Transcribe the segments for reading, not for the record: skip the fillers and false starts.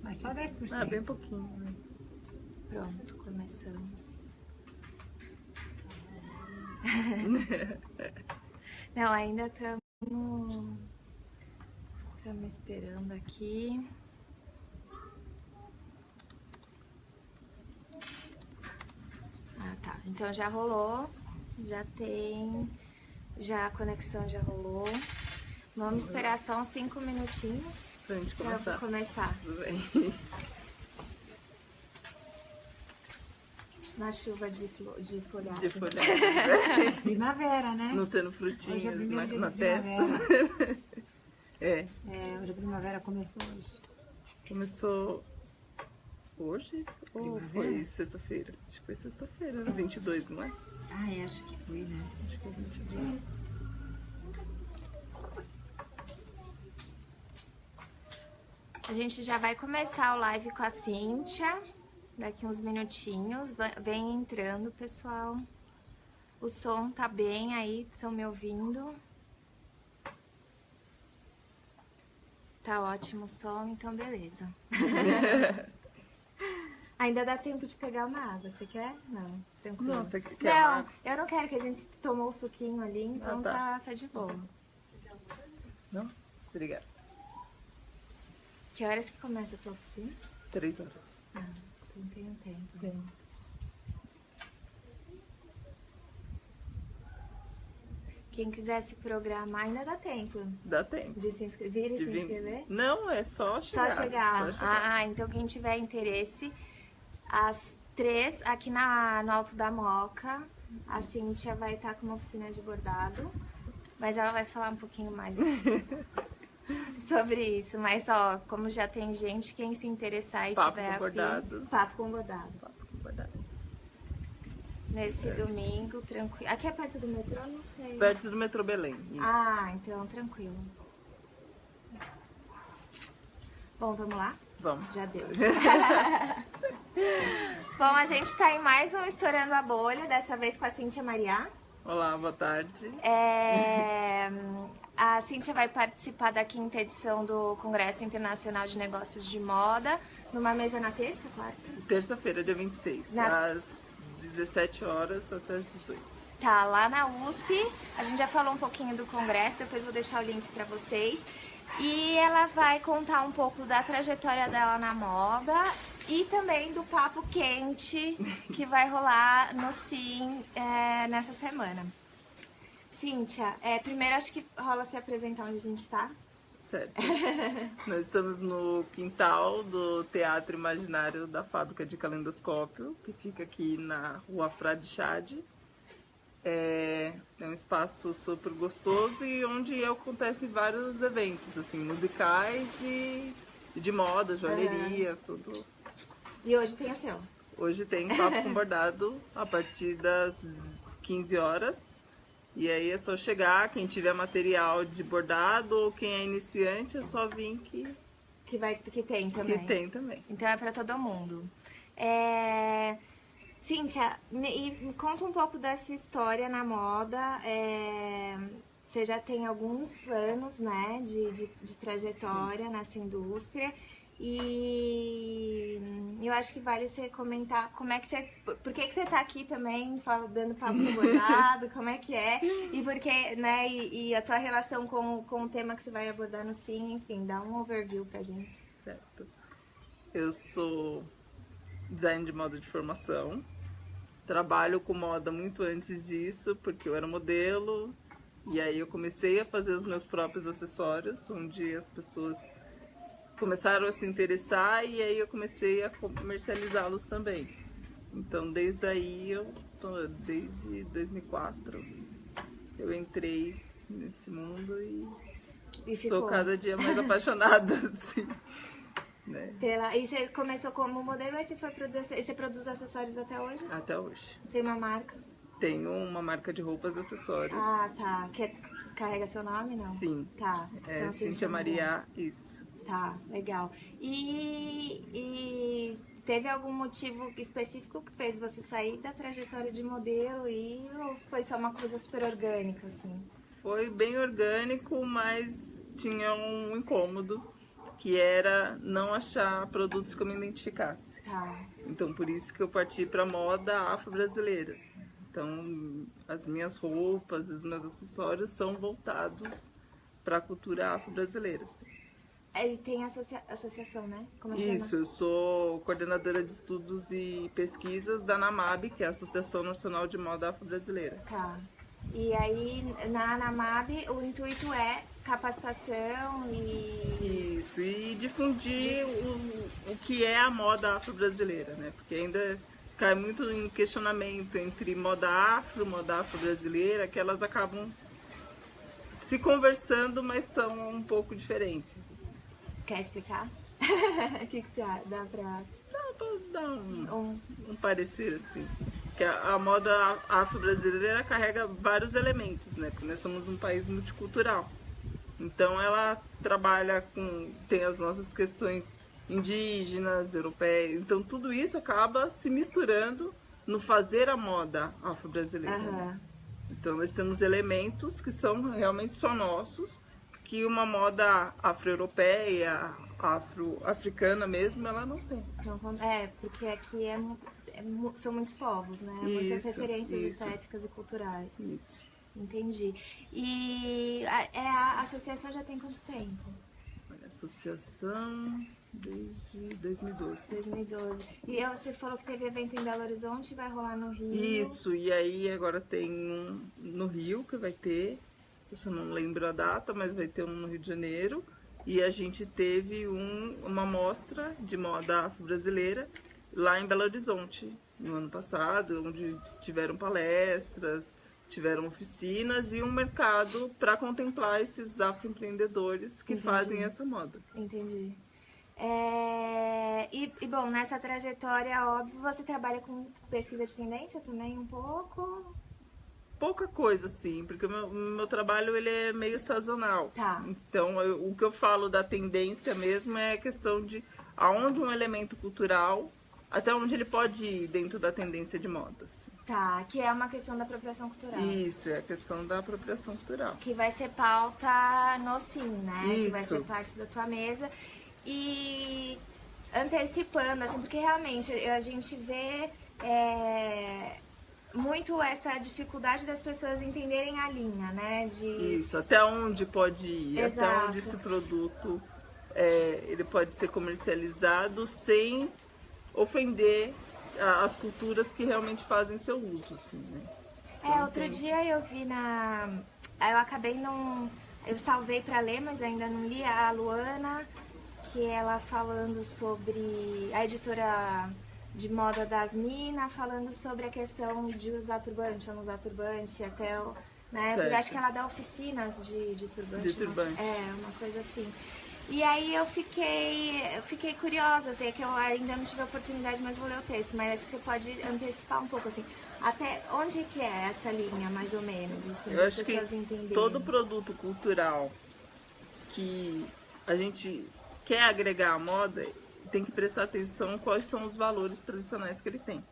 Mas só 10%. Ah, bem pouquinho, né? Pronto, começamos. Não, ainda estamos esperando aqui. Ah, tá. Então já rolou, já a conexão já rolou. Vamos esperar só uns 5 minutinhos Pra gente pra começar. começar. Tudo bem. Na chuva de folhagem. De folhagem. Primavera, né? Não sendo Hoje é frutinhas o primeiro dia na de testa. primavera. É. Hoje a primavera começou hoje. Começou hoje ou Primavera? foi sexta-feira? Acho que foi sexta-feira, 22, não é? Ah, acho que foi, né? Acho que é 22. A gente já vai começar o live com a Cíntia. Daqui uns minutinhos. Vem entrando, pessoal. O som tá bem aí, estão me ouvindo? Tá ótimo o som, então beleza. Ainda dá tempo de pegar uma água, você quer? Não, tranquilo. Não, você quer Não, água? eu não quero, que a gente tomou o suquinho ali, então tá. tá de boa. Não? Obrigada. Que horas que começa a tua oficina? 3 horas. Ah, então tem um tempo. Tem. Quem quiser se programar, ainda dá tempo Dá tempo. de se inscrever e se inscrever? Não, é só chegar. Só chegar. Só chegar. Ah, então quem tiver interesse, às 3 aqui no Alto da Moca, a Cíntia vai estar com uma oficina de bordado, mas ela vai falar um pouquinho mais sobre isso. Mas ó, como já tem gente, quem se interessar e Papo tiver com afim, bordado. papo com bordado. Papo com bordado. Nesse domingo, tranquilo. Aqui é perto do metrô? Não sei. Perto do metrô Belém. Isso. Ah, então tranquilo. Bom, vamos lá? Vamos. Já deu. Bom, a gente tá em mais um Estourando a Bolha, dessa vez com a Cíntia Mariá. Olá, boa tarde. A Cíntia vai participar da 5ª edição do Congresso Internacional de Negócios de Moda, numa mesa na terça, quarta? Terça-feira, dia 26, às 17 horas até as 18. Tá, lá na USP. A gente já falou um pouquinho do congresso, depois vou deixar o link pra vocês. E ela vai contar um pouco da trajetória dela na moda e também do papo quente que vai rolar no Sim nessa semana. Cíntia, primeiro acho que rola se apresentar onde a gente tá. Certo. Nós estamos no quintal do Teatro Imaginário da Fábrica de Calendoscópio, que fica aqui na Rua Frade Chade. É um espaço super gostoso e onde acontecem vários eventos, assim, musicais e de moda, joalheria, tudo. E hoje tem o seu? Hoje tem papo com bordado a partir das 15 horas. E aí é só chegar, quem tiver material de bordado ou quem é iniciante é só vir que tem também. Que tem também. Então é pra todo mundo. Cíntia, me conta um pouco dessa história na moda. Você já tem alguns anos, né, de trajetória nessa indústria. E eu acho que vale você comentar como é que você... Por que você tá aqui também, dando papo no bordado, como é que é, e porque, né, e a tua relação com o tema que você vai abordar no Sim, enfim, dá um overview pra gente. Certo. Eu sou designer de moda de formação, trabalho com moda muito antes disso, porque eu era modelo, e aí eu comecei a fazer os meus próprios acessórios, onde as pessoas começaram a se interessar e aí eu comecei a comercializá-los também. Então desde aí, desde 2004, eu entrei nesse mundo e sou cada dia mais apaixonada, assim. Né? E você começou como modelo, aí você produz acessórios até hoje? Até hoje. Tem uma marca? Tenho uma marca de roupas e acessórios. Ah, tá. Carrega seu nome, não? Sim. Tá. Então, Cíntia Mariá, isso. Tá, legal. E teve algum motivo específico que fez você sair da trajetória de modelo ou foi só uma coisa super orgânica, assim? Foi bem orgânico, mas tinha um incômodo que era não achar produtos que eu me identificasse. Tá. Então, por isso que eu parti para moda afro-brasileira. Então, as minhas roupas, os meus acessórios são voltados para a cultura afro-brasileira. Aí tem associação, né? Como Isso, chama? eu sou coordenadora de estudos e pesquisas da ANAMAB, que é a Associação Nacional de Moda Afro-Brasileira. Tá. E aí, na ANAMAB, o intuito é capacitação e... Isso, e difundir o que é a moda afro-brasileira, né? Porque ainda cai muito em questionamento entre moda afro-brasileira, que elas acabam se conversando, mas são um pouco diferentes. Quer explicar? O que você dá pra... Dá pra dar um parecer assim. Que a moda afro-brasileira carrega vários elementos, né? Porque nós somos um país multicultural. Então ela trabalha tem as nossas questões indígenas, europeias. Então tudo isso acaba se misturando no fazer a moda afro-brasileira. Né? Então nós temos elementos que são realmente só nossos, que uma moda afro-europeia, africana mesmo, ela não tem. Porque aqui são muitos povos, né? Muitas referências estéticas e culturais. Isso. Entendi. E a associação já tem quanto tempo? A associação desde 2012. 2012. E você falou que teve evento em Belo Horizonte e vai rolar no Rio. Isso, e aí agora tem um no Rio que vai ter, eu só não lembro a data, mas vai ter um no Rio de Janeiro. E a gente teve uma mostra de moda afro-brasileira lá em Belo Horizonte, no ano passado, onde tiveram palestras, tiveram oficinas e um mercado para contemplar esses afroempreendedores que fazem essa moda. Entendi. Bom, nessa trajetória, óbvio, você trabalha com pesquisa de tendência também um pouco? Pouca coisa, sim, porque o meu trabalho ele é meio sazonal. Tá. Então, o que eu falo da tendência mesmo é a questão de aonde um elemento cultural, até onde ele pode ir dentro da tendência de moda. Assim. Tá, que é uma questão da apropriação cultural. Isso, é a questão da apropriação cultural. Que vai ser pauta no Sim, né? Isso. Que vai ser parte da tua mesa. E antecipando, assim, porque realmente a gente vê muito essa dificuldade das pessoas entenderem a linha, né? Isso, até onde pode ir, Exato. até onde esse produto ele pode ser comercializado sem ofender as culturas que realmente fazem seu uso, assim, né? Então, outro dia eu vi eu acabei não... Eu salvei pra ler, mas ainda não li, a Luana, que ela falando sobre a editora de moda das Minas, falando sobre a questão de usar turbante ou não usar turbante, até né? Porque acho que ela dá oficinas de turbante. De turbante. Uma coisa assim. E aí eu fiquei curiosa, assim, é que eu ainda não tive a oportunidade, mas vou ler o texto, mas acho que você pode antecipar um pouco, assim, até onde que é essa linha, mais ou menos, assim, eu acho que entenderem. Todo produto cultural que a gente quer agregar à moda tem que prestar atenção quais são os valores tradicionais que ele tem,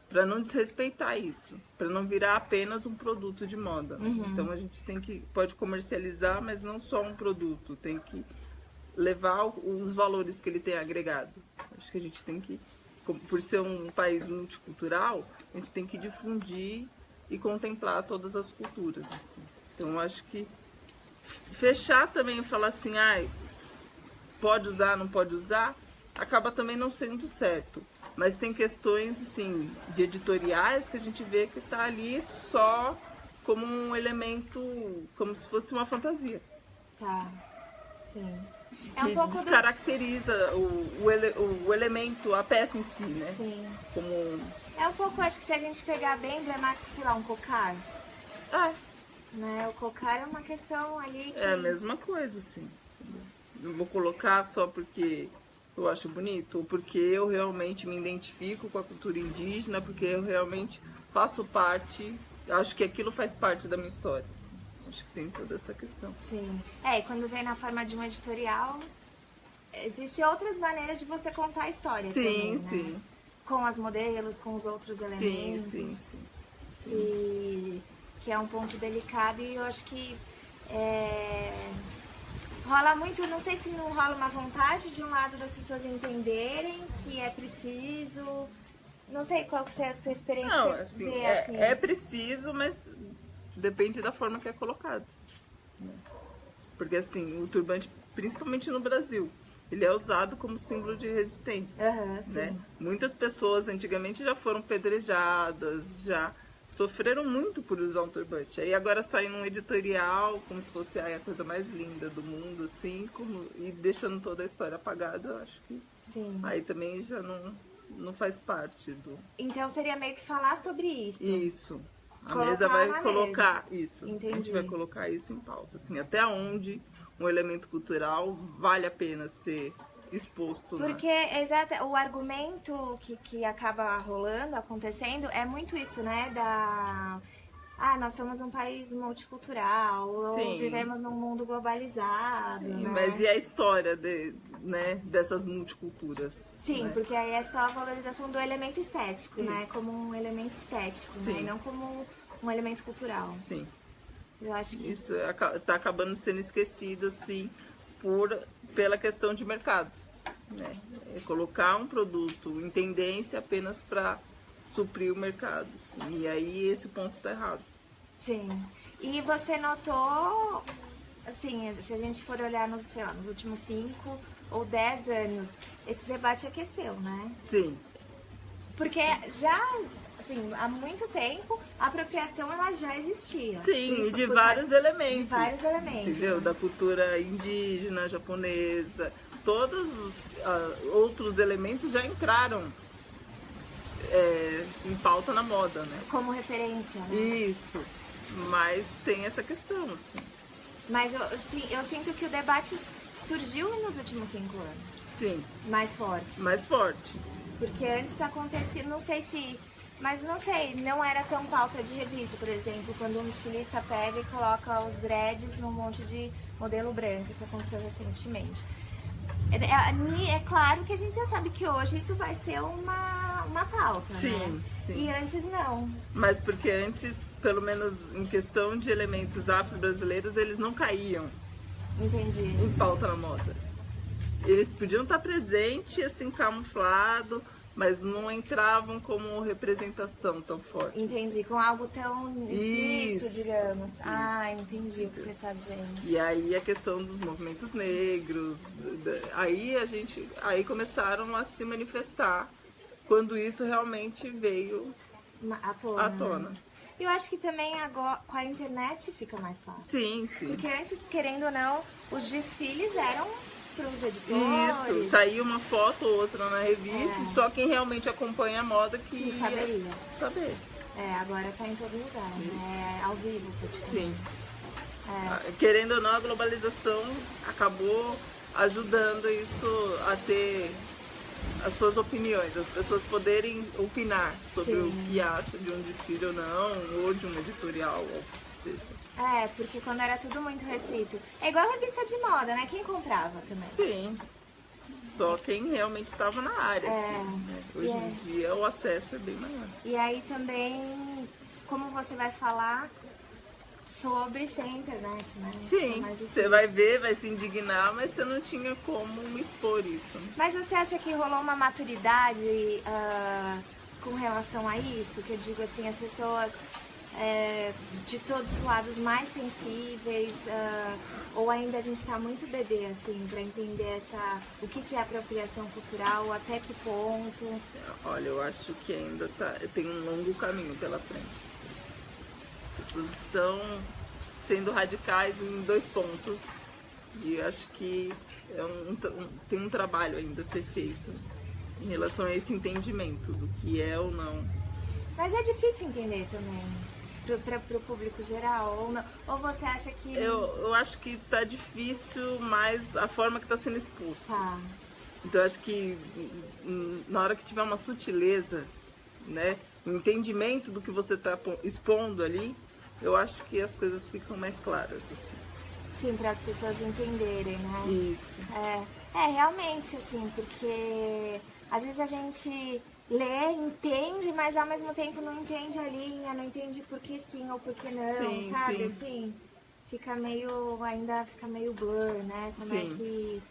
para não desrespeitar isso, para não virar apenas um produto de moda. Né? Então a gente pode comercializar, mas não só um produto, tem que levar os valores que ele tem agregado. Acho que a gente tem que, por ser um país multicultural, a gente tem que difundir e contemplar todas as culturas. Assim. Então, acho que fechar também e falar assim, pode usar, não pode usar, acaba também não sendo certo. Mas tem questões assim, de editoriais que a gente vê que está ali só como um elemento, como se fosse uma fantasia. Tá, sim. Que descaracteriza o elemento, a peça em si, né? Sim. Como... É um pouco, acho que se a gente pegar bem emblemático, sei lá, um cocar. Né? O cocar é uma questão ali que... É a mesma coisa, assim. Não vou colocar só porque eu acho bonito, ou porque eu realmente me identifico com a cultura indígena, porque eu realmente faço parte, acho que aquilo faz parte da minha história. Acho que tem toda essa questão. Sim. E quando vem na forma de um editorial, existem outras maneiras de você contar a história também, né? Sim. Com as modelos, com os outros elementos. Sim. E que é um ponto delicado e eu acho que rola muito, não sei se não rola uma vontade de um lado das pessoas entenderem que é preciso. Não sei qual que é a tua experiência. Não, assim, ver, é preciso, mas depende da forma que é colocado. Porque assim, o turbante, principalmente no Brasil, ele é usado como símbolo de resistência. Aham, sim. Né? Muitas pessoas antigamente já foram pedrejadas, já sofreram muito por usar um turbante. Aí agora sai num editorial como se fosse a coisa mais linda do mundo, assim, e deixando toda a história apagada, eu acho que Sim. aí também já não faz parte do... Então seria meio que falar sobre isso. Isso. A Colocar mesa vai na colocar isso. Entendi. A gente vai colocar isso em pauta. Assim, até onde um elemento cultural vale a pena ser exposto. Porque o argumento que acaba rolando, acontecendo, é muito isso, né? Nós somos um país multicultural, ou vivemos num mundo globalizado. Sim, né? mas e a história dessas multiculturas? Sim, né? porque aí é só a valorização do elemento estético, né? Isso. Como um elemento estético, né? Sim. E não como um elemento cultural. Sim. Eu acho que Isso está acabando sendo esquecido, assim, pela questão de mercado. Né? É colocar um produto em tendência apenas para suprir o mercado. Assim, e aí esse ponto está errado. Sim. E você notou, assim, se a gente for olhar nos últimos 5 ou 10 anos, esse debate aqueceu, né? Sim. Porque já, assim, há muito tempo a apropriação ela já existia. Sim, e de vários elementos. De vários elementos. Entendeu? Da cultura indígena, japonesa, todos os outros elementos já entraram em pauta na moda, né? Como referência, né? Isso. Mas tem essa questão, assim. Mas eu sinto que o debate surgiu nos últimos 5 anos. Sim. Mais forte. Mais forte. Porque antes acontecia, não sei se... Mas não sei, não era tão pauta de revista, por exemplo, quando um estilista pega e coloca os dreads num monte de modelo branco, que aconteceu recentemente. É claro que a gente já sabe que hoje isso vai ser uma pauta, Sim, né? sim. E antes não. Mas porque antes, pelo menos em questão de elementos afro-brasileiros, eles não caíam Entendi. em pauta na moda. Eles podiam estar presentes, assim, camuflado, mas não entravam como representação tão forte. Entendi, com algo tão explícito, Isso, digamos. isso. Entendi o que você está dizendo. E aí a questão dos movimentos negros, aí começaram a se manifestar quando isso realmente veio À à tona. né? Eu acho que também agora com a internet fica mais fácil. Sim, sim. Porque antes, querendo ou não, os desfiles eram para os editores. Isso, saía uma foto ou outra na revista e só quem realmente acompanha a moda que E ia saberia. saber. Agora tá em todo lugar, né? Ao vivo, praticamente. Sim. Querendo ou não, a globalização acabou ajudando isso a ter as suas opiniões, as pessoas poderem opinar sobre Sim. o que acham de um desfile ou não, ou de um editorial, ou o que seja. Porque quando era tudo muito restrito. É igual a revista de moda, né? Quem comprava também? Sim. Só quem realmente estava na área. Assim, né? Hoje em dia o acesso é bem maior. E aí também, como você vai falar sobre sem internet, né? Sim, É mais difícil. você vai ver, vai se indignar, mas você não tinha como expor isso. Mas você acha que rolou uma maturidade com relação a isso? Que eu digo assim, as pessoas de todos os lados mais sensíveis, ou ainda a gente está muito bebê, assim, para entender o que é apropriação cultural, até que ponto? Olha, eu acho que ainda tem um longo caminho pela frente. Assim. As pessoas estão sendo radicais em 2 pontos e acho que tem um trabalho ainda a ser feito em relação a esse entendimento do que é ou não. Mas é difícil entender também. Para o público geral, ou não? Ou você acha que... Eu acho que tá difícil, mas a forma que está sendo exposta. Tá. Então eu acho que na hora que tiver uma sutileza, né, um entendimento do que você está expondo ali, eu acho que as coisas ficam mais claras. Assim. Sim, para as pessoas entenderem, né? Isso. Realmente, assim, porque às vezes a gente lê, entende, mas ao mesmo tempo não entende a linha, não entende por que sim ou por que não, Sim, sabe? sim. Assim, ainda fica meio blur, né? Como é Sim. que...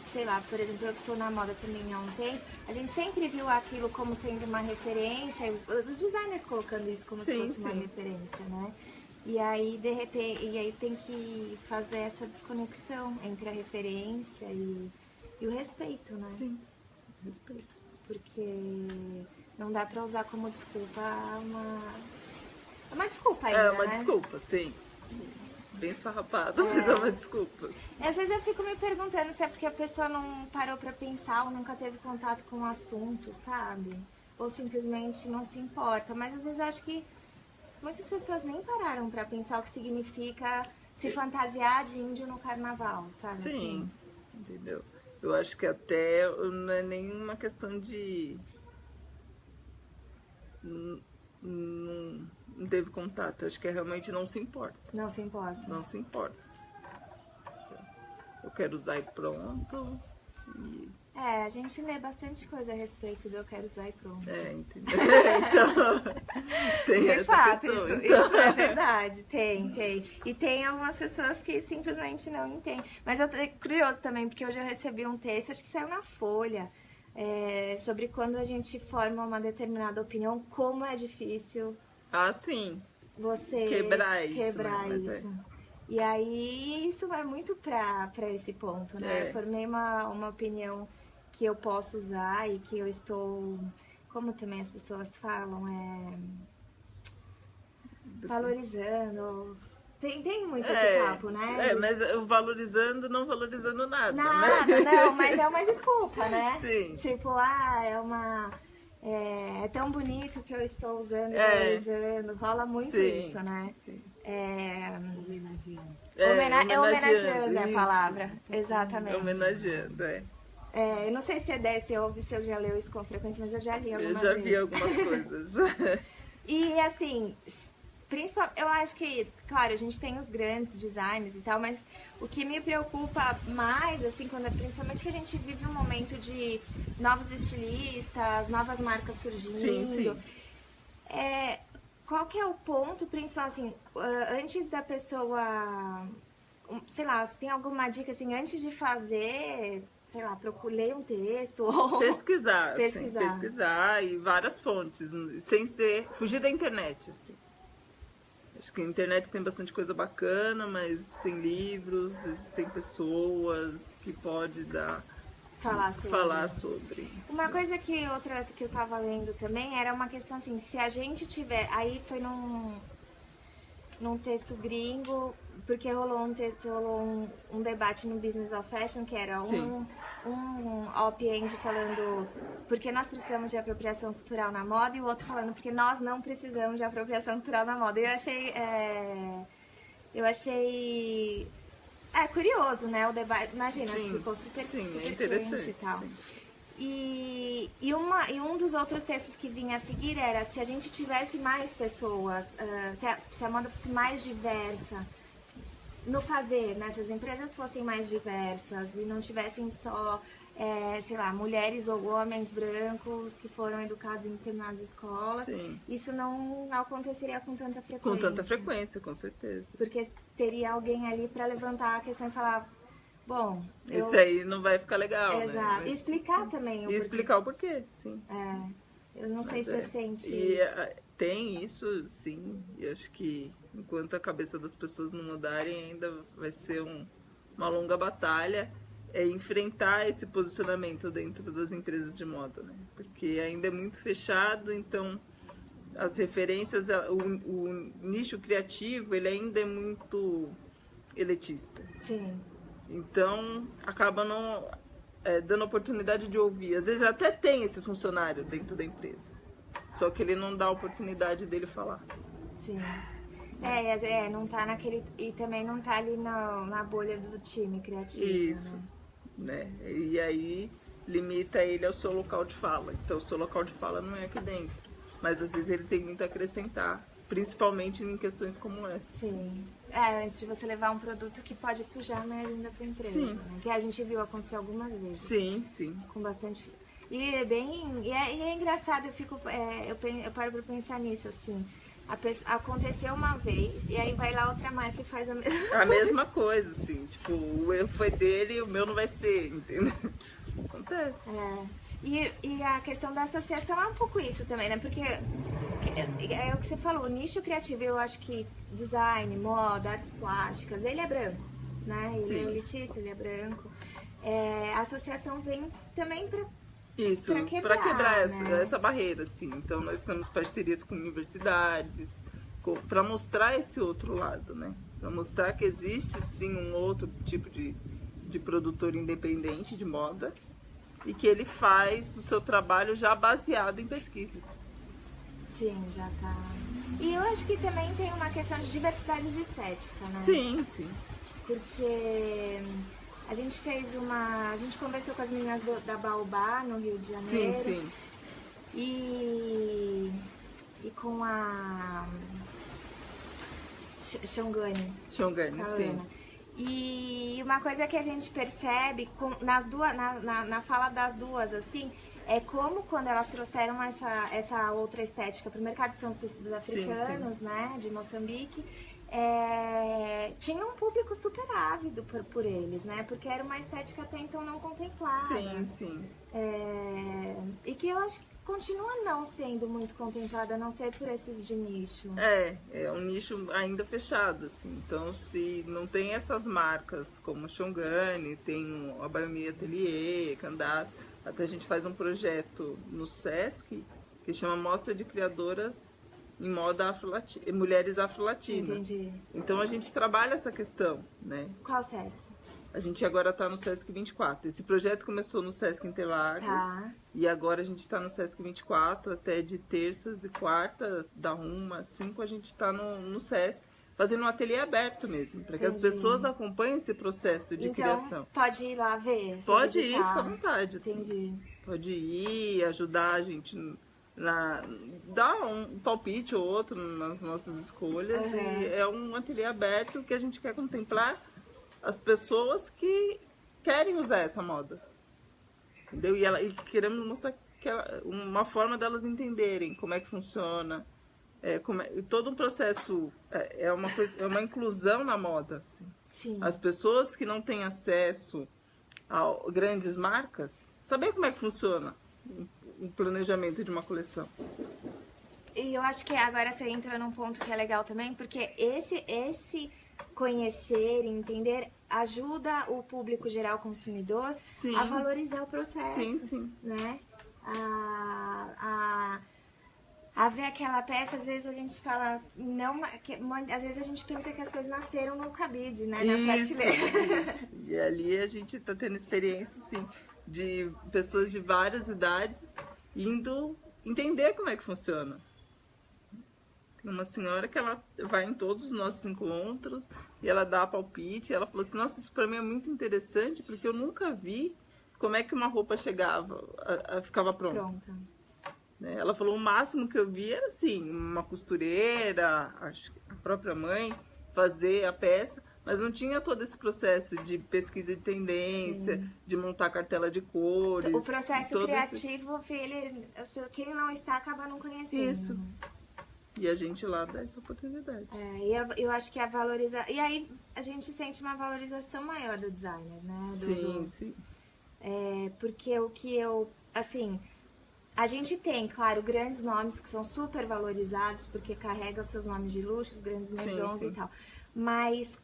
sei lá, por exemplo, eu que tô na moda também há um tempo, a gente sempre viu aquilo como sendo uma referência, os designers colocando isso como se Sim, fosse uma sim. referência, né? E aí, de repente, tem que fazer essa desconexão entre a referência e o respeito, né? Sim, respeito. Porque não dá pra usar como desculpa é uma desculpa ainda, É uma né? desculpa, sim. Bem esfarrapada, mas é uma desculpa. Às vezes eu fico me perguntando se é porque a pessoa não parou pra pensar ou nunca teve contato com o assunto, sabe? Ou simplesmente não se importa. Mas às vezes eu acho que muitas pessoas nem pararam pra pensar o que significa se fantasiar de índio no carnaval, sabe? Sim, Assim? entendeu? Eu acho que até não é nenhuma questão de... Não teve contato, acho que realmente não se importa. Não se importa. Não se importa. Eu quero usar e pronto. E... A gente lê bastante coisa a respeito do eu quero usar e pronto. entendeu? Então, tem De essa fato, questão. isso é verdade, tem. E tem algumas pessoas que simplesmente não entendem. Mas eu tô curioso também, porque hoje eu recebi um texto, acho que saiu na Folha, sobre quando a gente forma uma determinada opinião, como é difícil Ah, sim. você Quebrar isso, quebrar né? Mas isso. E aí isso vai muito pra esse ponto, né? Eu formei uma opinião que eu posso usar e que eu estou, como também as pessoas falam, valorizando. Tem muito esse papo, né? Mas eu valorizando, não valorizando nada. Nada, né? não, mas é uma desculpa, né? Sim. Tipo, é tão bonito que eu estou usando e valorizando. Rola muito isso, né? Sim. Homenageando. Homenageando é a isso. palavra, exatamente. Homenageando, eu não sei se se eu já leu isso com frequência, mas eu já li algumas Eu já vezes. vi algumas coisas. E assim, eu acho que, claro, a gente tem os grandes designers e tal, mas o que me preocupa mais, assim, principalmente que a gente vive um momento de novos estilistas, novas marcas surgindo. Sim. Qual que é o ponto principal, assim, antes da pessoa, sei lá, se tem alguma dica, assim, antes de fazer, sei lá, ler um texto ou... Pesquisar. Assim, pesquisar e várias fontes, sem fugir da internet, assim. Acho que a internet tem bastante coisa bacana, mas tem livros, existem pessoas que pode falar sobre. Uma coisa que eu tava lendo também era uma questão assim, se a gente tiver... Aí foi num texto gringo, porque rolou um debate no Business of Fashion, que era um op-end falando porque nós precisamos de apropriação cultural na moda, e o outro falando porque nós não precisamos de apropriação cultural na moda. E eu achei curioso, né, o debate. Imagina, ficou super interessante e tal. Sim. E um dos outros textos que vinha a seguir era se a gente tivesse mais pessoas, se a moda fosse mais diversa no fazer, né? Se as empresas fossem mais diversas e não tivessem só, sei lá, mulheres ou homens brancos que foram educados em determinadas escolas, isso não aconteceria com tanta frequência. Com tanta frequência, com certeza. Porque teria alguém ali para levantar a questão e falar... Bom, isso aí não vai ficar legal, exato. né? E explicar também o porquê. E explicar o porquê, sim. Eu não sei se você sente e isso. Tem isso, sim. E acho que enquanto a cabeça das pessoas não mudarem, ainda vai ser uma longa batalha enfrentar esse posicionamento dentro das empresas de moda, né? Porque ainda é muito fechado, então as referências, o nicho criativo, ele ainda é muito elitista. Sim. Então, acaba não dando oportunidade de ouvir. Às vezes até tem esse funcionário dentro da empresa, só que ele não dá a oportunidade dele falar. Sim. Não tá naquele... E também não tá ali na bolha do time criativo. Isso, né? E aí limita ele ao seu local de fala. Então, o seu local de fala não é aqui dentro. Mas às vezes ele tem muito a acrescentar, principalmente em questões como essa. Sim. Antes de você levar um produto que pode sujar a imagem da tua empresa. Sim. Né? Que a gente viu acontecer algumas vezes. Sim. Com bastante... E é engraçado, eu paro pra pensar nisso, assim. Aconteceu uma vez e aí vai lá outra marca e faz a mesma A mesma coisa, assim, tipo, o erro foi dele e o meu não vai ser, entendeu? Acontece. E a questão da associação é um pouco isso também, né? Porque é o que você falou, o nicho criativo, eu acho que design, moda, artes plásticas, ele é branco, né? Ele Sim. é elitista, ele é branco. A associação vem também para Isso, pra quebrar, né? essa barreira, assim. Então, nós temos parcerias com universidades, para mostrar esse outro lado, né? Para mostrar que existe, sim, um outro tipo de produtor independente de moda e que ele faz o seu trabalho já baseado em pesquisas. Sim, já tá. E eu acho que também tem uma questão de diversidade de estética, né? Sim, sim. Porque a gente conversou com as meninas da Baobá, no Rio de Janeiro. Sim, sim. E com a Xongani, sim. E uma coisa que a gente percebe nas duas, na fala das duas, assim, é como quando elas trouxeram essa outra estética para o mercado, são os tecidos africanos, sim. Né, de Moçambique, tinha um público super ávido por eles, né, porque era uma estética até então não contemplada. Sim, sim. E que eu acho que continua não sendo muito contemplada, a não ser por esses de nicho. É um nicho ainda fechado, assim. Então, se não tem essas marcas como Xongani, tem a Biomi Atelier, Candace, até a gente faz um projeto no Sesc que chama Mostra de Criadoras em Moda Mulheres Afro-Latinas. Entendi. Então, a gente trabalha essa questão, né? Qual Sesc? A gente agora está no Sesc 24. Esse projeto começou no Sesc Interlagos. Tá. E agora a gente está no Sesc 24, até de terças e quartas, da 1 às 5, a gente está no Sesc, fazendo um ateliê aberto mesmo, para que as pessoas acompanhem esse processo de criação. Pode ir lá ver? Pode ir, fica à vontade. Assim. Entendi. Pode ir, ajudar a gente dar um palpite ou outro nas nossas escolhas. Uhum. E é um ateliê aberto que a gente quer contemplar as pessoas que querem usar essa moda, entendeu? E queremos mostrar uma forma delas entenderem como é que funciona, todo um processo, é uma inclusão na moda, assim. Sim. As pessoas que não têm acesso a grandes marcas, saber como é que funciona o planejamento de uma coleção. E eu acho que agora você entra num ponto que é legal também, porque esse conhecer, entender, ajuda o público geral consumidor, sim, a valorizar o processo. Sim, sim. Né? A ver aquela peça, às vezes a gente fala, às vezes a gente pensa que as coisas nasceram no cabide, né? Na prateleira. E ali a gente está tendo experiência, sim, de pessoas de várias idades indo entender como é que funciona. Tem uma senhora que ela vai em todos os nossos encontros e ela dá palpite. E ela falou assim, nossa, isso para mim é muito interessante porque eu nunca vi como é que uma roupa ficava pronta. Ela falou, o máximo que eu vi era assim, uma costureira, acho que a própria mãe, fazer a peça, mas não tinha todo esse processo de pesquisa de tendência, sim, de montar cartela de cores. O processo criativo, quem não está acaba não conhecendo. Isso. E a gente lá dá essa oportunidade. Eu acho que e aí a gente sente uma valorização maior do designer, né? Sim. Porque assim, a gente tem, claro, grandes nomes que são super valorizados, porque carregam seus nomes de luxo, os grandes maisons e tal. Mas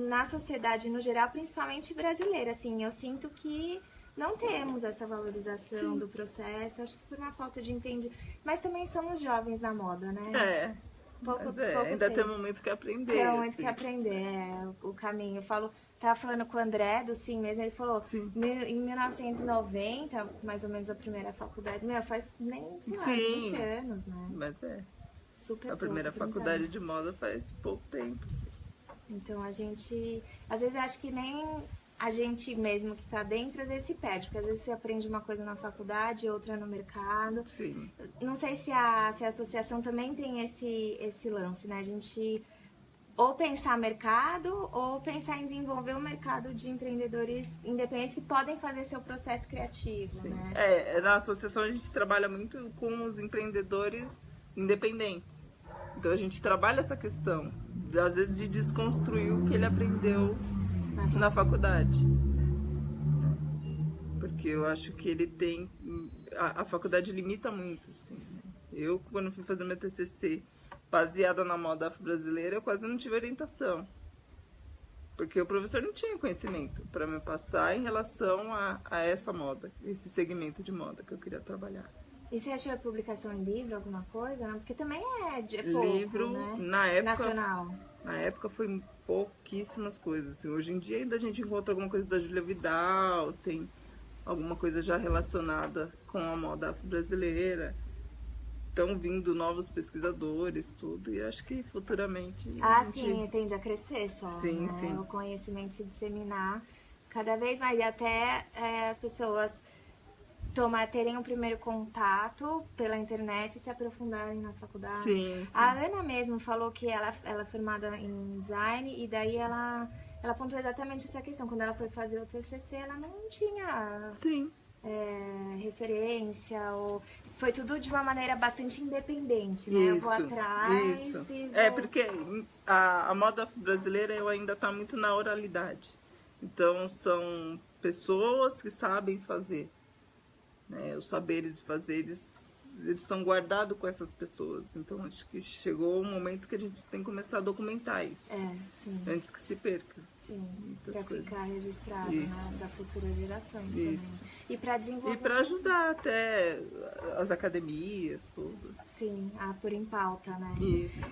na sociedade no geral, principalmente brasileira, assim, eu sinto que não temos essa valorização, sim, do processo, acho que por uma falta de entendimento. Mas também somos jovens na moda, né? Pouco ainda tem muito que aprender. Tem muito que aprender, o caminho. Tava falando com o André do Sim mesmo, ele falou, sim, em 1990, mais ou menos a primeira faculdade, faz nem, sei lá, 20 anos, né? Mas super a primeira faculdade de moda faz pouco tempo, sim. Então a gente, às vezes acho que nem a gente mesmo que tá dentro, às vezes se perde, porque às vezes você aprende uma coisa na faculdade, outra no mercado. Sim. Não sei se a associação também tem esse lance, né? A gente ou pensar mercado, ou pensar em desenvolver o mercado de empreendedores independentes que podem fazer seu processo criativo, sim, né? Na associação a gente trabalha muito com os empreendedores independentes. Então a gente trabalha essa questão, às vezes, de desconstruir o que ele aprendeu na faculdade. Porque eu acho que ele tem... A faculdade limita muito, assim, né? Eu, quando fui fazer meu TCC baseada na moda afro-brasileira, eu quase não tive orientação. Porque o professor não tinha conhecimento para me passar em relação a essa moda, esse segmento de moda que eu queria trabalhar. E você achou a publicação em livro, alguma coisa? Não? Porque também é de pouco, Livro, né? na época... Nacional. Na época foi pouquíssimas coisas. Assim. Hoje em dia ainda a gente encontra alguma coisa da Júlia Vidal, tem alguma coisa já relacionada com a moda afro-brasileira. Estão vindo novos pesquisadores, tudo, e acho que futuramente... Sim, tende a crescer só, sim, né? sim. O conhecimento se disseminar cada vez mais, e até as pessoas terem um primeiro contato pela internet e se aprofundarem nas faculdades. Sim, sim. A Ana mesmo falou que ela é formada em design, e daí ela apontou exatamente essa questão. Quando ela foi fazer o TCC, ela não tinha... Sim. Referência, ou foi tudo de uma maneira bastante independente, né? Isso, eu vou atrás isso. e vou... Porque a moda brasileira ainda está muito na oralidade. Então são pessoas que sabem fazer, né? Os saberes e fazeres, eles estão guardados com essas pessoas. Então acho que chegou o momento que a gente tem que começar a documentar isso, sim. antes que se perca. Sim, para coisas. Ficar registrado, Isso. né, para futuras gerações Isso. também. E para desenvolver... E para ajudar até as academias, tudo. Sim, a pôr em pauta, né? Isso.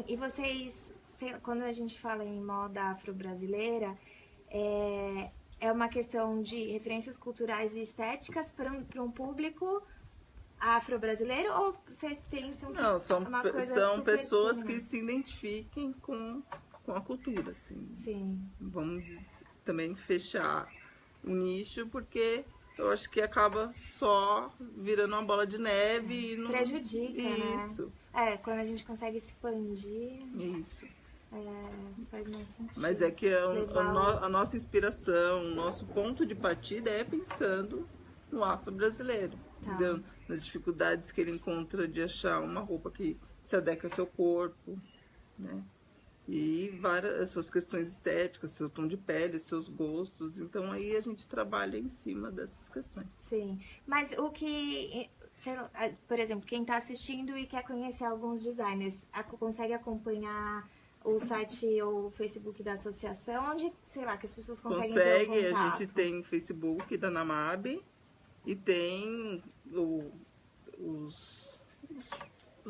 E vocês, quando a gente fala em moda afro-brasileira, é uma questão de referências culturais e estéticas para um público afro-brasileiro, ou vocês pensam que Não, são, é uma coisa são super pessoas disseminada? que se identifiquem com a cultura, assim. Sim. Vamos também fechar o nicho, porque eu acho que acaba só virando uma bola de neve e não... Prejudica, Isso. né? Quando a gente consegue expandir, Isso. faz mais sentido. Mas é que a nossa inspiração, o nosso ponto de partida é pensando no afro-brasileiro, entendeu? Nas dificuldades que ele encontra de achar uma roupa que se adequa ao seu corpo, né? E várias suas questões estéticas, seu tom de pele, seus gostos. Então aí a gente trabalha em cima dessas questões. Sim, mas o que, por exemplo, quem está assistindo e quer conhecer alguns designers, consegue acompanhar o site ou o Facebook da associação, onde, sei lá, que as pessoas conseguem ter um a contato? gente tem o Facebook da NAMAB e tem os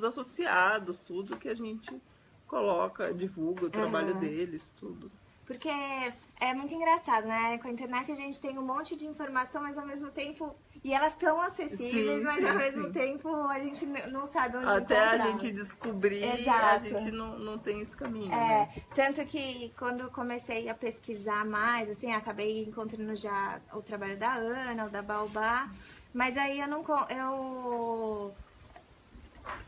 associados, tudo que a gente coloca, divulga o trabalho deles, tudo. Porque é muito engraçado, né? Com a internet a gente tem um monte de informação, mas ao mesmo tempo... E elas estão acessíveis, mas ao mesmo tempo a gente não sabe onde Até encontrar. a gente descobrir, a gente não tem esse caminho, né? Tanto que quando comecei a pesquisar mais, assim, acabei encontrando já o trabalho da Ana, o da Baobá, mas aí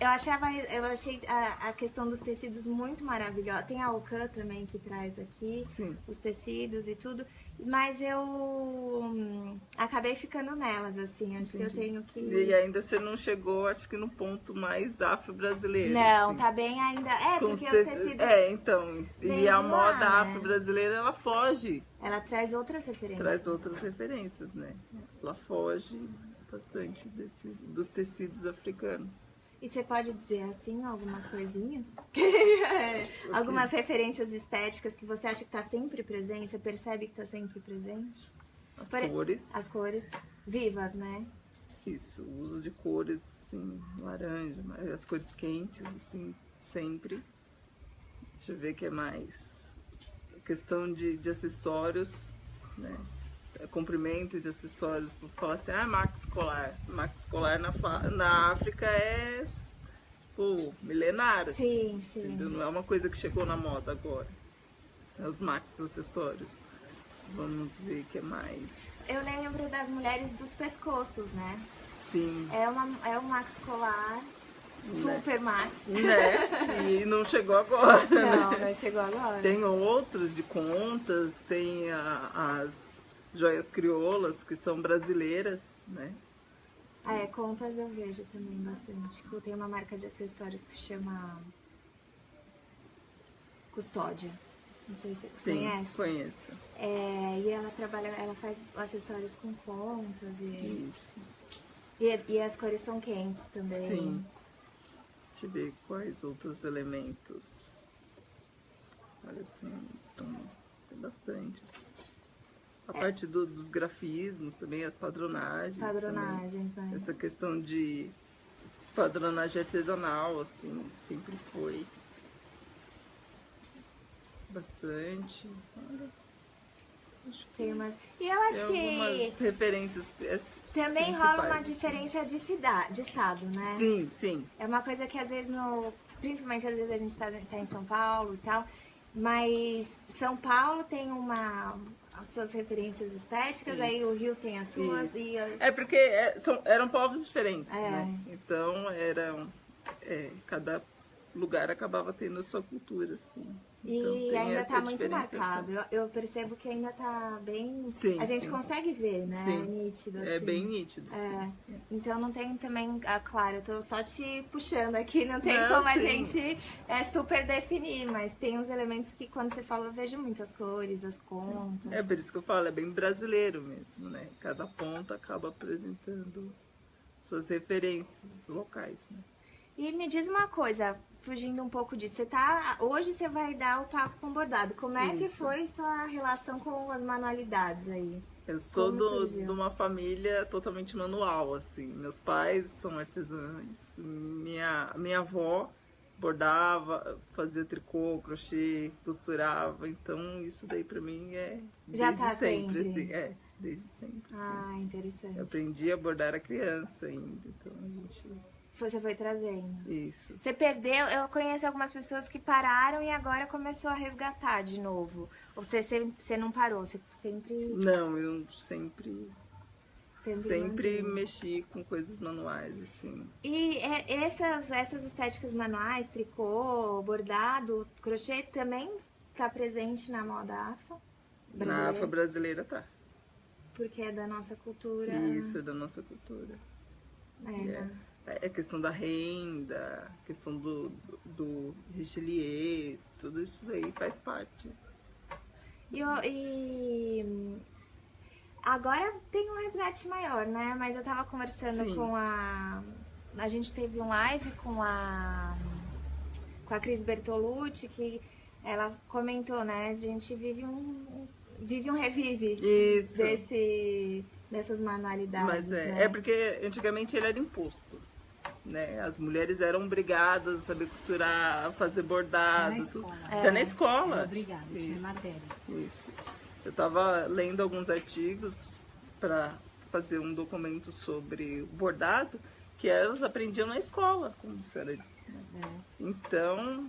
eu achei a questão dos tecidos muito maravilhosa. Tem a Ocan também que traz aqui os tecidos e tudo, mas eu acabei ficando nelas, assim, acho que eu tenho que... E ainda você não chegou, acho que no ponto mais afro-brasileiro. Não, assim. tá bem ainda... porque os tecidos... então, vem e a de moda lá, né? afro-brasileira, ela foge. Ela traz outras referências. Traz outras referências, né? Ela foge bastante dos tecidos africanos. E você pode dizer assim algumas coisinhas? Algumas referências estéticas que você acha que está sempre presente? Você percebe que está sempre presente? Cores. As cores vivas, né? Isso, o uso de cores, assim, laranja, mas as cores quentes, assim, sempre. Deixa eu ver o que é mais. A questão de acessórios, né? Comprimento de acessórios, para falar assim, Max Colar. Max Colar na África é milenar, assim, sim. Entendeu? Não é uma coisa que chegou na moda agora. É os Max acessórios. Vamos ver o que é mais. Eu lembro das mulheres dos pescoços, né? Sim. É um Max Colar, super Max. Né? E não chegou agora. Não chegou agora. Tem outros de contas, tem as joias crioulas, que são brasileiras, né? Contas eu vejo também bastante. Eu tenho uma marca de acessórios que chama Custódia. Não sei se você conhece. Sim, conheço. E ela faz acessórios com contas Isso. e as cores são quentes também. Sim. Deixa eu ver quais outros elementos. Olha assim, tem bastantes. A parte dos grafismos também, as padronagens. Padronagens, também. né? Essa questão de padronagem artesanal, assim, sempre foi bastante. Olha, acho que Tem umas... E eu acho tem que algumas referências também rola uma principais, diferença de estado, né? Sim, sim. É uma coisa que às vezes, principalmente às vezes a gente tá em São Paulo e tal, mas São Paulo tem as suas referências estéticas, aí Isso. o Rio tem as suas Isso. e... É porque eram povos diferentes, né? Então cada lugar acabava tendo a sua cultura, assim. Então, E tem ainda essa tá muito diferenciação. marcado. Eu percebo que ainda tá bem... Sim, a gente sim. consegue ver, né? Sim. É nítido, É assim. bem nítido, sim. Então não tem também... claro, eu tô só te puxando aqui, não tem Não, como a sim. gente super definir, mas tem uns elementos que quando você fala eu vejo muito as cores, as contas. É por isso que eu falo, é bem brasileiro mesmo, né? Cada ponta acaba apresentando suas referências locais, né? E me diz uma coisa, fugindo um pouco disso, hoje você vai dar o papo com bordado. Como é que Isso. foi sua relação com as manualidades aí? Eu sou Como surgiu? de uma família totalmente manual, assim. Meus pais são artesãos, minha avó bordava, fazia tricô, crochê, costurava. Então isso daí pra mim é Já desde tá sempre, sempre. assim. Desde sempre. Assim. Interessante. Eu aprendi a bordar a criança ainda, então a gente... Você foi trazendo. Isso. Você perdeu, eu conheço algumas pessoas que pararam e agora começou a resgatar de novo. Ou você não parou, você sempre... Não, eu sempre manteve. mexi com coisas manuais, assim. E essas estéticas manuais, tricô, bordado, crochê, também tá presente na moda afro? Na afro brasileira tá. Porque é da nossa cultura. Isso, é da nossa cultura. É questão da renda, questão do richelieu, tudo isso daí faz parte. E agora tem um resgate maior, né? Mas eu tava conversando Sim. com a gente teve um live com a Cris Bertolucci, que ela comentou, né? A gente vive um revive Isso. dessas manualidades. Mas né? é porque antigamente ele era imposto. Né? As mulheres eram obrigadas a saber costurar, a fazer bordado. Na escola. Até na escola. Era obrigada, tinha Isso. matéria. Isso. Eu estava lendo alguns artigos para fazer um documento sobre o bordado, que elas aprendiam na escola, como a senhora disse. Né? Então,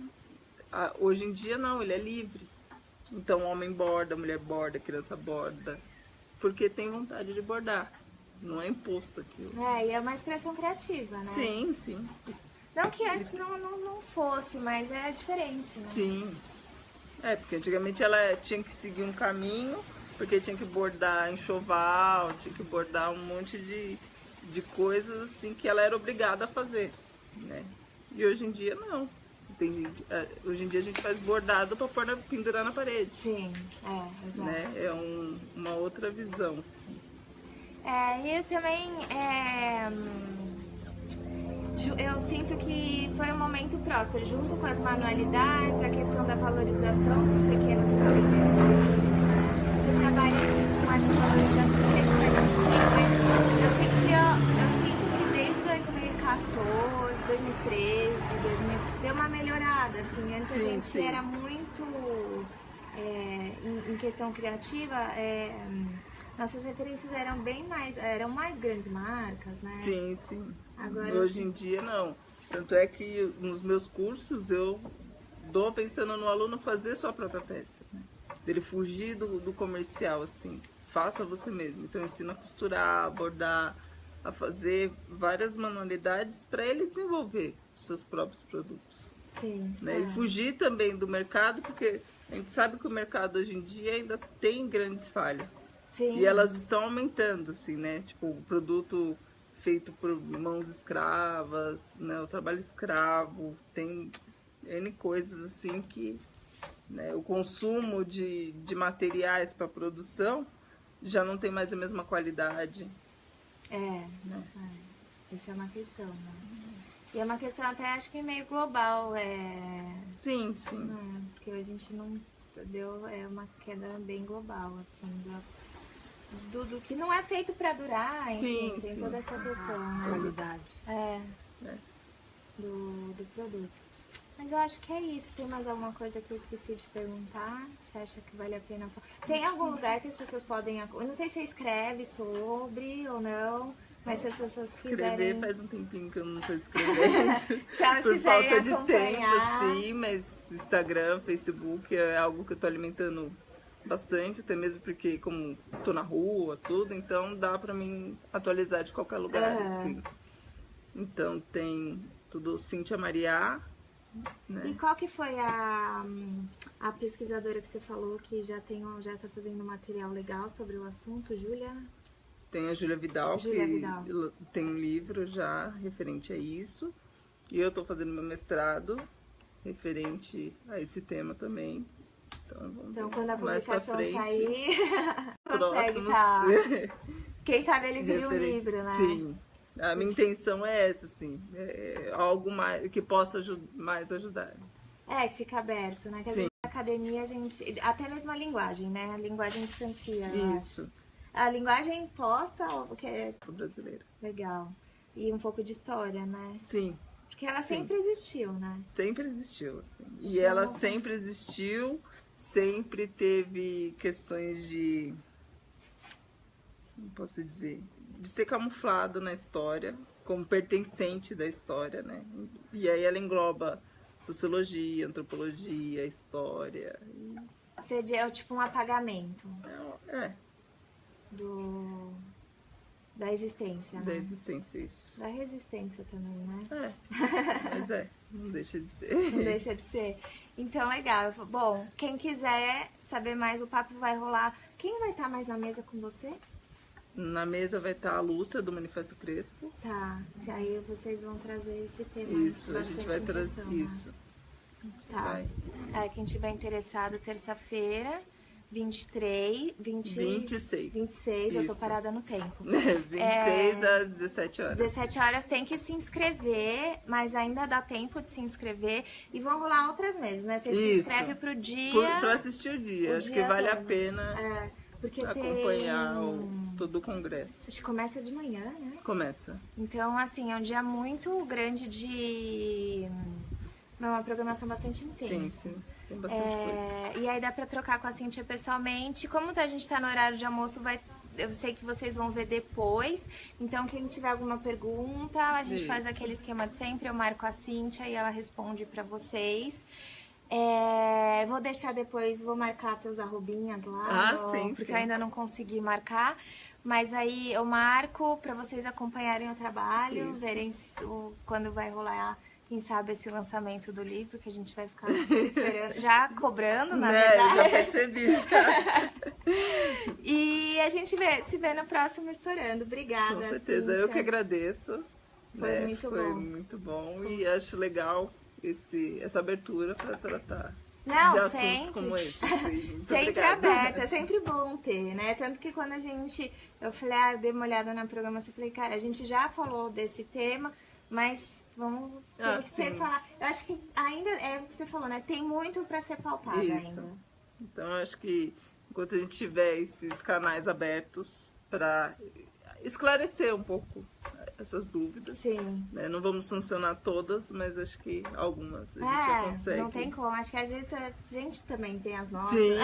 hoje em dia não, ele é livre. Então, o homem borda, a mulher borda, a criança borda, porque tem vontade de bordar. Não é imposto aquilo. E é uma expressão criativa, né? Sim, sim. Não que antes não fosse, mas é diferente, né? Sim. Porque antigamente ela tinha que seguir um caminho, porque tinha que bordar enxoval, tinha que bordar um monte de coisas assim que ela era obrigada a fazer, né? E hoje em dia não. Hoje em dia a gente faz bordado para pendurar na parede. Sim, exato. Né? É uma outra visão. E eu também eu sinto que foi um momento próspero, junto com as manualidades, a questão da valorização dos pequenos empreendedores, né? Você trabalha com essa valorização, não sei se faz muito tempo, mas eu sinto que desde 2014, 2013, deu uma melhorada, assim, antes a gente era muito, em questão criativa, nossas referências eram mais grandes marcas, né? Sim, sim. Agora, hoje em dia não. Tanto é que nos meus cursos eu dou pensando no aluno fazer sua própria peça, né? Dele fugir do comercial, assim. Faça você mesmo. Então eu ensino a costurar, a bordar, a fazer várias manualidades para ele desenvolver seus próprios produtos. Sim. Né? E fugir também do mercado, porque a gente sabe que o mercado hoje em dia ainda tem grandes falhas. Sim. E elas estão aumentando, assim, né? Tipo, o produto feito por mãos escravas, né? O trabalho escravo, tem N coisas assim que, né, o consumo de materiais para produção já não tem mais a mesma qualidade. Né? Isso é uma questão, né? E é uma questão até, acho que meio global, Sim, sim. Né? Porque a gente não deu, uma queda bem global, assim, do que não é feito para durar, enfim, Sim, tem sim. toda essa questão, né? Qualidade. Do produto. Mas eu acho que é isso. Tem mais alguma coisa que eu esqueci de perguntar? Você acha que vale a pena? Tem algum lugar que as pessoas podem... Eu não sei se você escreve sobre ou não, mas se as pessoas quiserem... Escrever faz um tempinho que eu não estou escrevendo. Se elas Por quiserem falta de acompanhar. tempo, sim, mas Instagram, Facebook é algo que eu estou alimentando bastante, até mesmo porque como estou na rua, tudo, então dá para mim atualizar de qualquer lugar, assim. Então tem tudo Cíntia Mariá, né? E qual que foi a pesquisadora que você falou que já está fazendo material legal sobre o assunto, Júlia? Tem a Júlia Vidal, Júlia que Vidal. tem um livro já referente a isso. E eu estou fazendo meu mestrado referente a esse tema também. Então, vamos quando a mais pra publicação frente, sair, consegue próximo. tá. Quem sabe ele vira um Referente. livro, né? Sim. A minha intenção é essa, assim. Algo mais que possa mais ajudar. Que fica aberto, né? Que às vezes na academia a gente... Até mesmo a linguagem, né? A linguagem distancia. Isso. A linguagem imposta, que é Brasileira. legal. E um pouco de história, né? Sim. Porque ela sempre existiu, né? Sempre existiu, assim. E ela sempre existiu, sempre teve questões de... Como posso dizer? De ser camuflado na história, como pertencente da história, né? E aí ela engloba sociologia, antropologia, história. É tipo um apagamento da existência, Da né? existência, isso. Da resistência também, né? Mas não deixa de ser. Não deixa de ser. Então, legal. Bom, quem quiser saber mais, o papo vai rolar. Quem vai estar mais na mesa com você? Na mesa vai estar a Lúcia, do Manifesto Crespo. Tá, aí vocês vão trazer esse tema. Isso, a gente vai trazer isso. Tá. Quem tiver interessado, terça-feira, 26. Eu tô parada no tempo. 26 às 17 horas. 17 horas tem que se inscrever, mas ainda dá tempo de se inscrever. E vão rolar outras mesas, né? Você se inscreve pro dia. Pra assistir o dia. Acho que vale a pena porque acompanhar todo o congresso. Acho que começa de manhã, né? Começa. Então, assim, é um dia muito grande de... É uma programação bastante intensa. Sim. Tem bastante coisa. E aí dá pra trocar com a Cíntia pessoalmente. Como a gente tá no horário de almoço, eu sei que vocês vão ver depois. Então, quem tiver alguma pergunta, a gente faz aquele esquema de sempre. Eu marco a Cíntia e ela responde pra vocês. Vou deixar depois, vou marcar teus arrobinhas lá. Porque eu ainda não consegui marcar. Mas aí eu marco pra vocês acompanharem o trabalho, verem quando vai rolar... Quem sabe esse lançamento do livro, que a gente vai ficar esperando, já cobrando, na verdade. Já percebi, já. E a gente se vê no próximo Estourando. Obrigada, Com certeza, Cíntia. Eu que agradeço. Foi muito bom e acho legal essa abertura para tratar de assuntos sempre. como esse. Sempre aberta, é sempre bom ter, né? Tanto que quando eu falei, eu dei uma olhada na programação, eu falei, cara, a gente já falou desse tema, mas... Tem que ser falar. Eu acho que ainda é o que você falou, né? Tem muito para ser pautado ainda. Então, eu acho que enquanto a gente tiver esses canais abertos para esclarecer um pouco essas dúvidas. Sim. Né? Não vamos sancionar todas, mas acho que algumas a gente já consegue. Não tem como. Acho que às vezes a gente também tem as nossas. Sim.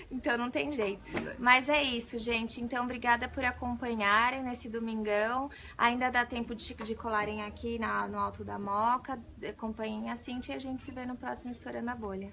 Então não tem jeito. Mas é isso, gente. Então, obrigada por acompanharem nesse domingão. Ainda dá tempo de colarem aqui no Alto da Moca. Acompanhem a Cíntia e a gente se vê no próximo Estourando a Bolha.